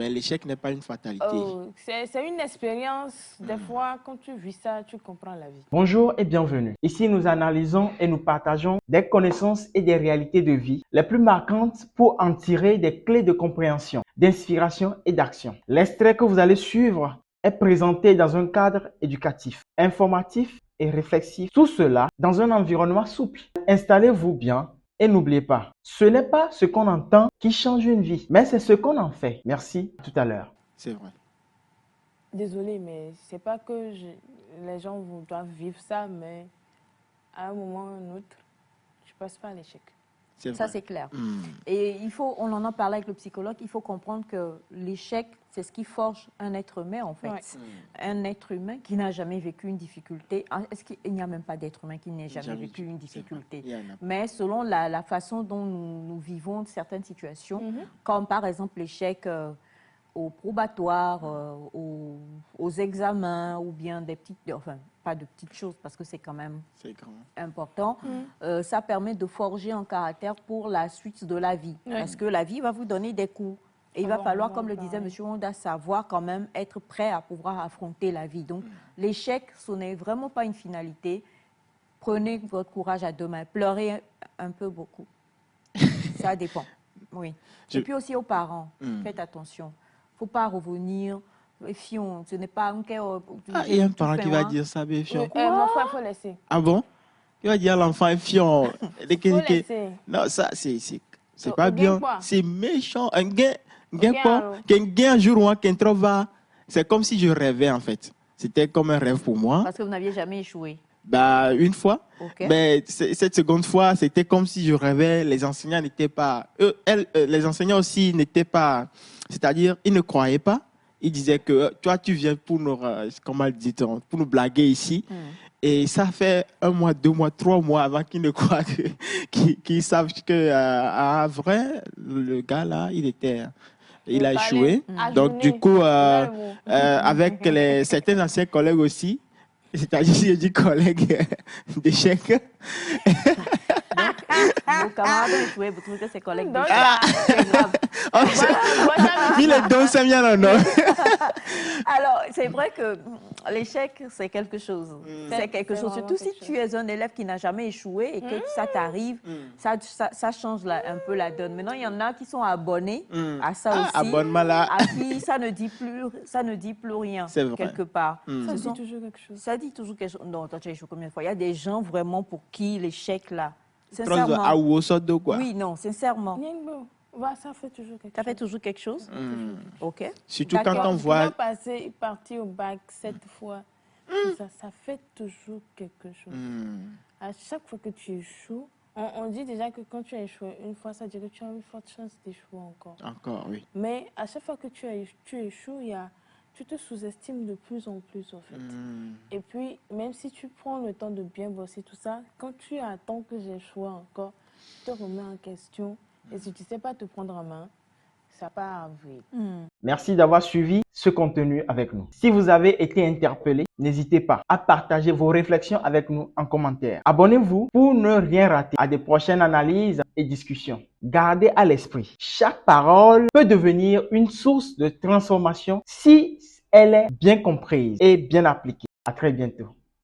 Mais l'échec n'est pas une fatalité. C'est une expérience. Des fois, quand tu vis ça, tu comprends la vie. Bonjour et bienvenue. Ici, nous analysons et nous partageons des connaissances et des réalités de vie les plus marquantes pour en tirer des clés de compréhension, d'inspiration et d'action. L'extrait que vous allez suivre est présenté dans un cadre éducatif, informatif et réflexif. Tout cela dans un environnement souple. Installez-vous bien. Et n'oubliez pas, ce n'est pas ce qu'on entend qui change une vie, mais c'est ce qu'on en fait. Merci, à tout à l'heure. C'est vrai. Désolée, mais c'est pas que les gens doivent vivre ça, mais à un moment ou un autre, tu passes par l'échec. Ça, c'est clair. Et on en a parlé avec le psychologue, il faut comprendre que l'échec, c'est ce qui forge un être humain, en fait. Ouais. Un être humain qui n'a jamais vécu une difficulté. Est-ce qu'il n'y a même pas d'être humain qui n'ait jamais vécu une difficulté? Mais selon la façon dont nous vivons certaines situations, comme par exemple l'échec au probatoire, aux examens, ou bien des petites... Enfin, pas de petites choses, parce que c'est quand même important. Ça permet de forger un caractère pour la suite de la vie. Parce que la vie va vous donner des coups. Et il va falloir, comme le disait M. Honda, savoir quand même être prêt à pouvoir affronter la vie. Donc, l'échec, ce n'est vraiment pas une finalité. Prenez votre courage à deux mains. Pleurez un peu beaucoup. Ça dépend. Oui. Et puis aussi aux parents, faites attention. Il ne faut pas revenir... Fion, ce n'est pas un cas. Il y a un parent qui va dire ça, mais Fion. Mon frère, il faut laisser. Ah bon? Il va dire à l'enfant, Fion. Non, ça, c'est pas bien. C'est méchant. Un gain un jour, qu'un va. C'est comme si je rêvais, en fait. C'était comme un rêve pour moi. Parce que vous n'aviez jamais échoué? Bah, une fois. Mais cette seconde fois, c'était comme si je rêvais. Les enseignants n'étaient pas. Les enseignants aussi n'étaient pas. C'est-à-dire, ils ne croyaient pas. Il disait que toi, tu viens pour nous, pour nous blaguer ici. Et ça fait 1 mois, 2 mois, 3 mois avant qu'ils ne croient qu'ils savent que, vrai, le gars là, il a échoué. Donc, du coup, avec certains anciens collègues aussi, c'est-à-dire, je dis collègues d'échec. Vos camarades ont échoué, vous trouvez que c'est collègues d'échec? C'est grave. Il est donc, ça vient non. Alors, c'est vrai que l'échec, c'est quelque chose. C'est quelque chose. Surtout si tu es un élève qui n'a jamais échoué et que ça t'arrive, ça change un peu la donne. Maintenant, il y en a qui sont abonnés à ça aussi. Abonnement là. À qui ça ne dit plus rien, quelque part. Ça dit toujours quelque chose. Ça dit toujours quelque chose. Non, toi, tu as échoué combien de fois? Il y a des gens vraiment pour qui l'échec là, sincèrement. Oui, non, sincèrement. Ça fait toujours quelque chose. Ça fait toujours quelque chose? OK. Surtout quand on voit... parti au bac 7 fois, ça fait toujours quelque chose. À chaque fois que tu échoues, on dit déjà que quand tu as échoué une fois, ça dit que tu as une forte chance d'échouer encore. Encore, oui. Mais à chaque fois que tu échoues, tu te sous-estimes de plus en plus, en fait. Et puis, même si tu prends le temps de bien bosser tout ça, quand tu attends que j'échoue encore, tu te remets en question. Et si tu ne sais pas te prendre en main, ça part arriver. Merci d'avoir suivi ce contenu avec nous. Si vous avez été interpellé, n'hésitez pas à partager vos réflexions avec nous en commentaire. Abonnez-vous pour ne rien rater à des prochaines analyses et discussions. Gardez à l'esprit, chaque parole peut devenir une source de transformation si elle est bien comprise et bien appliquée. À très bientôt.